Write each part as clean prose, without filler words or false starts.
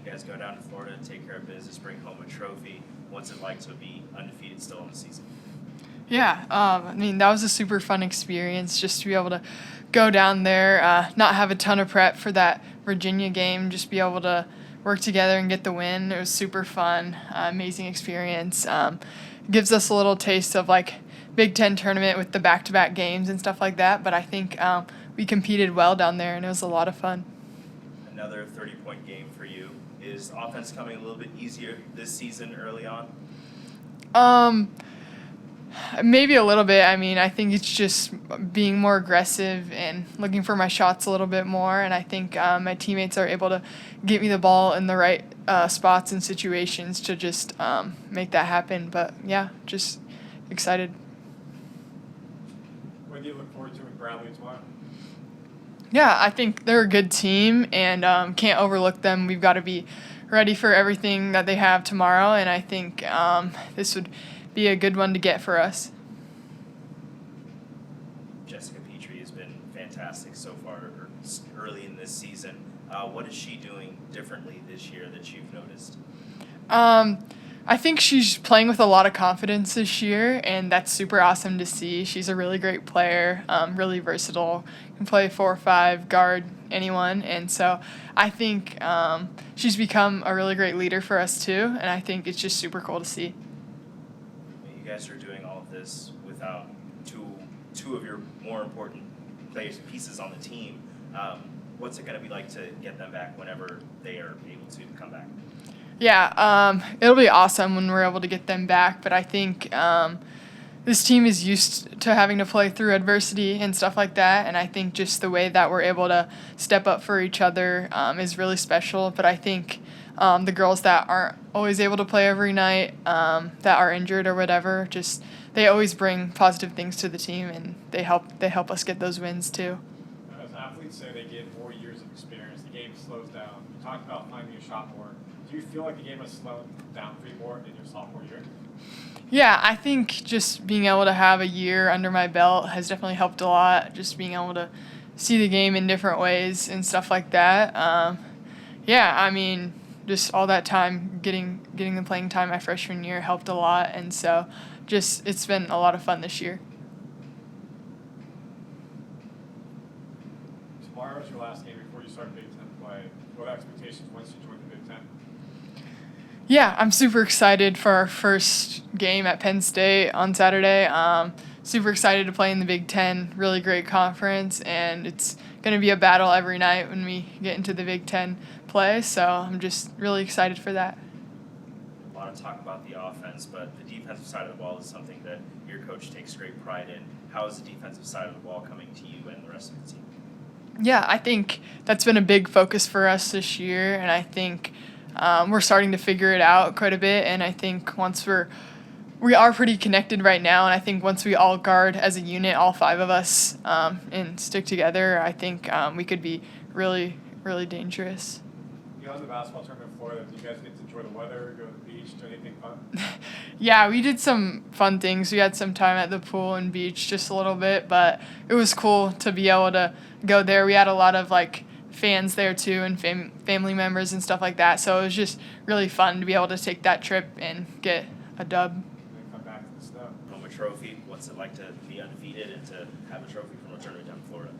You guys go down to Florida, take care of business, bring home a trophy. What's it like to be undefeated still in the season? Yeah, that was a super fun experience just to be able to go down there, not have a ton of prep for that Virginia game, just be able to work together and get the win. It was super fun, amazing experience. Gives us a little taste of like Big Ten tournament with the back-to-back games and stuff like that, but I think we competed well down there and it was a lot of fun. Another 30-point game for you. Is offense coming a little bit easier this season early on? Maybe a little bit. I think it's just being more aggressive and looking for my shots a little bit more. And I think my teammates are able to get me the ball in the right spots and situations to just make that happen. But yeah, just excited. What do you look forward to in Bradley tomorrow? Yeah, I think they're a good team and can't overlook them. We've got to be ready for everything that they have tomorrow. And I think this would be a good one to get for us. Petrie has been fantastic so far early in this season. What is she doing differently this year that you've noticed? I think she's playing with a lot of confidence this year, and that's super awesome to see. She's a really great player, really versatile, can play 4 or 5, guard anyone, and so I think she's become a really great leader for us too, and I think it's just super cool to see. You guys are doing all of this without two of your more important pieces on the team. What's it going to be like to get them back whenever they are able to come back? Yeah, it'll be awesome when we're able to get them back, but I think this team is used to having to play through adversity and stuff like that, and I think just the way that we're able to step up for each other is really special. But I think the girls that aren't always able to play every night, that are injured or whatever, just they always bring positive things to the team, and they help us get those wins too. As athletes say, they get more years of experience. The game slows down. You talked about finding a shot more. Do you feel like the game has slowed down for you more in your sophomore year? Yeah, I think just being able to have a year under my belt has definitely helped a lot. Just being able to see the game in different ways and stuff like that. Just all that time getting the playing time my freshman year helped a lot, and so just it's been a lot of fun this year. Tomorrow is your last game before you start Big Ten play. What are expectations once you join the Big Ten? Yeah, I'm super excited for our first game at Penn State on Saturday. Super excited to play in the Big Ten, really great conference, and it's going to be a battle every night when we get into the Big Ten play, so I'm just really excited for that. A lot of talk about the offense, but the defensive side of the ball is something that your coach takes great pride in. How is the defensive side of the ball coming to you and the rest of the team? Yeah, I think that's been a big focus for us this year, and I think we're starting to figure it out quite a bit, and I think we are pretty connected right now, and I think once we all guard as a unit, all 5 of us, and stick together, I think we could be really, really dangerous. Beyond the basketball tournament in Florida, do you guys get to enjoy the weather, go to the beach, do anything fun? Yeah, we did some fun things. We had some time at the pool and beach just a little bit, but it was cool to be able to go there. We had a lot of fans there too, and family members and stuff like that, so it was just really fun to be able to take that trip and get a dub. And then come back to the snow. Home a trophy. What's it like to be undefeated and to have a trophy from a tournament down in Florida?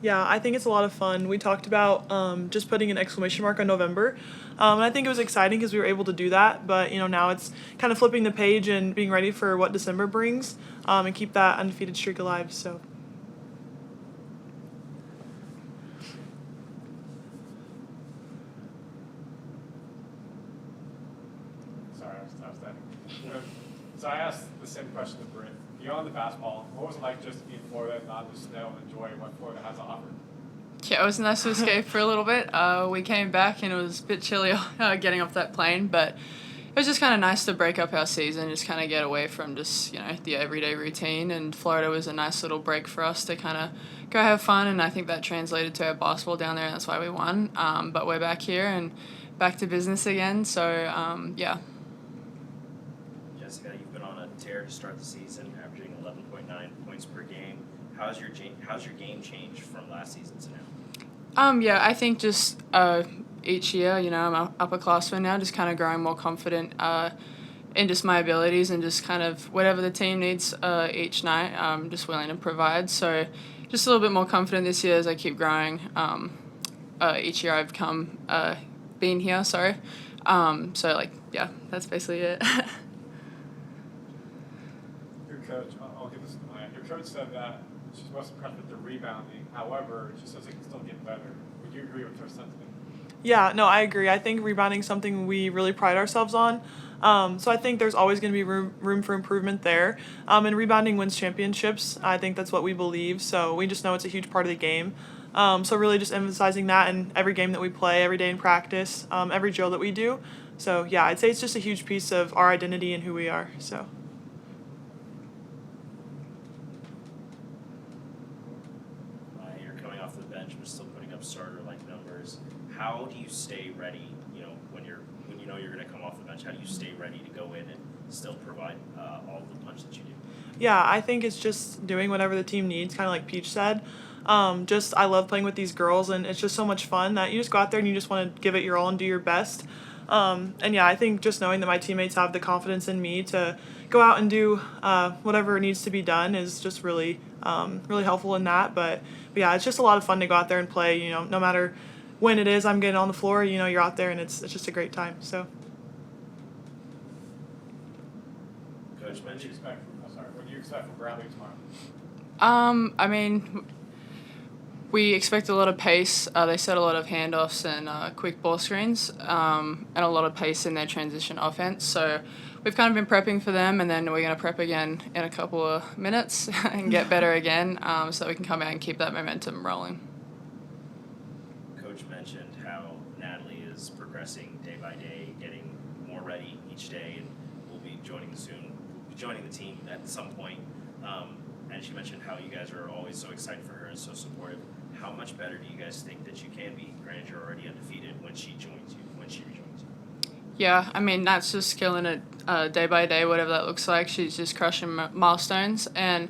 Yeah, I think it's a lot of fun. We talked about just putting an exclamation mark on November, and I think it was exciting because we were able to do that. But now it's kind of flipping the page and being ready for what December brings, and keep that undefeated streak alive. So. Sorry, I was that. So I asked the same question to Britt. Beyond the basketball, what was it like just to be in Florida and not in the snow and enjoy what Florida has to offer? Yeah, it was nice to escape for a little bit. We came back and it was a bit chilly getting off that plane, but it was just kind of nice to break up our season, just kind of get away from just, the everyday routine, and Florida was a nice little break for us to kind of go have fun, and I think that translated to our basketball down there, and that's why we won. But we're back here and back to business again, so yeah. Jessica, you've been on a tear to start the season, averaging 11.9 points per game. How's your game changed from last season to now? Yeah, I think just each year. You know, I'm an upperclassman now, just kind of growing more confident in just my abilities and just kind of whatever the team needs each night, I'm just willing to provide. So just a little bit more confident this year as I keep growing. Each year I've been here, sorry. So, like, yeah, that's basically it. Your coach, I'll give this to Maya. Your coach said that she's most impressed with the rebounding. However, she says it can still get better. Would you agree with her sentiment? Yeah, no, I agree. I think rebounding is something we really pride ourselves on. So I think there's always going to be room for improvement there. And rebounding wins championships. I think that's what we believe. So we just know it's a huge part of the game. So really just emphasizing that in every game that we play, every day in practice, every drill that we do. So yeah, I'd say it's just a huge piece of our identity and who we are. So. You're coming off the bench but still putting up starter-like numbers. How do you stay ready? You know, when you know you're going to come off the bench, how do you stay ready to go in and still provide all the punch that you do? Yeah, I think it's just doing whatever the team needs, kind of like Peach said. I love playing with these girls, and it's just so much fun that you just go out there and you just want to give it your all and do your best. And yeah, I think just knowing that my teammates have the confidence in me to go out and do whatever needs to be done is just really helpful in that. But yeah, it's just a lot of fun to go out there and play. You know, no matter when it is I'm getting on the floor, you know, you're out there and it's just a great time. So. Coach What do you mentioned. expect from Bradley tomorrow? I mean, we expect a lot of pace. They set a lot of handoffs and quick ball screens, and a lot of pace in their transition offense. So we've kind of been prepping for them, and then we're going to prep again in a couple of minutes and get better again, so that we can come out and keep that momentum rolling. Coach mentioned how Natalie is progressing day by day, getting more ready each day, and will be joining the team at some point. And she mentioned how you guys are always so excited for her and so supportive. How much better do you guys think that you can be? Granted, you're already undefeated when she rejoins you. Yeah, I mean, Nat's just killing it day by day, whatever that looks like. She's just crushing milestones. And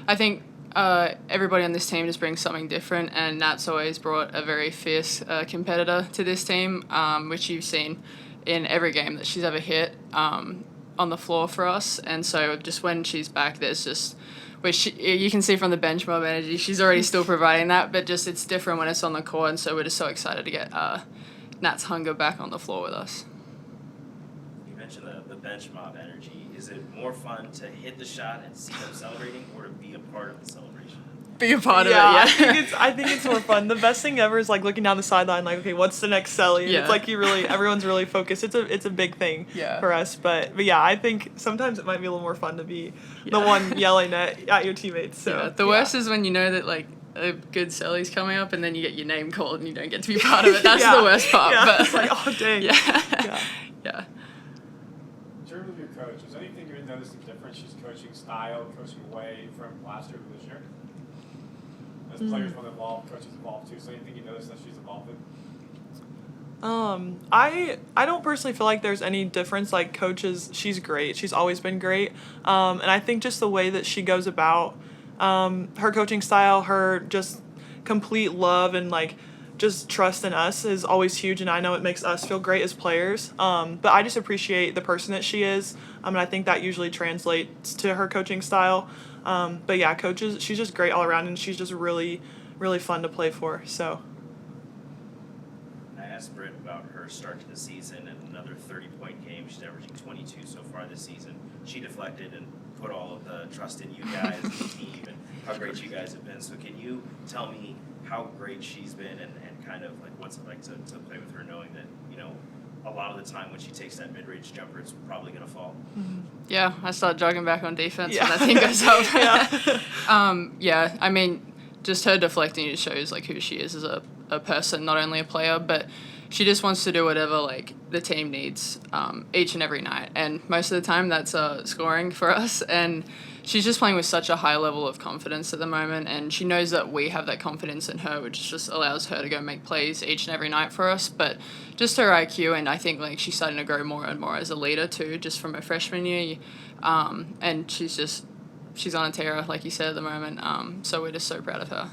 I think everybody on this team just brings something different. And Nat's always brought a very fierce competitor to this team, which you've seen in every game that she's ever hit on the floor for us. And so just when she's back, there's just... you can see from the bench mob energy, she's already still providing that, but just it's different when it's on the court, and so we're just so excited to get Nat's hunger back on the floor with us. You mentioned the bench mob energy. Is it more fun to hit the shot and see them celebrating, or to be a part of the celebration? Be a part of it, I yeah. think it's more fun. The best thing ever is like looking down the sideline, like, okay, what's the next celly? Yeah. It's like everyone's really focused. It's a big thing for us. But yeah, I think sometimes it might be a little more fun to be the one yelling at your teammates. So Yeah, the worst is when you know that like a good celly's coming up and then you get your name called and you don't get to be part of it. That's the worst part. Yeah, But it's like, oh dang. Yeah. In terms of your coach, is there anything you're noticing different? She's coaching style, coaching way from last year to this year? As players want to evolve, coaches evolve too. So anything you notice that she's evolved in? I don't personally feel like there's any difference. Like coaches, she's great. She's always been great. And I think just the way that she goes about her coaching style, her just complete love and like just trust in us is always huge. And I know it makes us feel great as players. But I just appreciate the person that she is. And I think that usually translates to her coaching style. But yeah, coaches, she's just great all around, and she's just really, really fun to play for. So. I asked Britt about her start to the season and another 30-point game. She's averaging 22 so far this season. She deflected and put all of the trust in you guys and the team and how great you guys have been. So can you tell me how great she's been and kind of like what's it like to play with her, knowing that, you know, a lot of the time when she takes that mid-range jumper, it's probably going to fall. Yeah, I start jogging back on defense Yeah. when that thing goes up. Yeah. Yeah, I mean, just her deflecting just shows like who she is as a person, not only a player, but she just wants to do whatever like the team needs each and every night. And most of the time that's scoring for us. And she's just playing with such a high level of confidence at the moment, and she knows that we have that confidence in her, which just allows her to go make plays each and every night for us. But just her IQ, and I think like she's starting to grow more and more as a leader too, just from her freshman year. And she's on a tear, like you said, at the moment. So we're just so proud of her.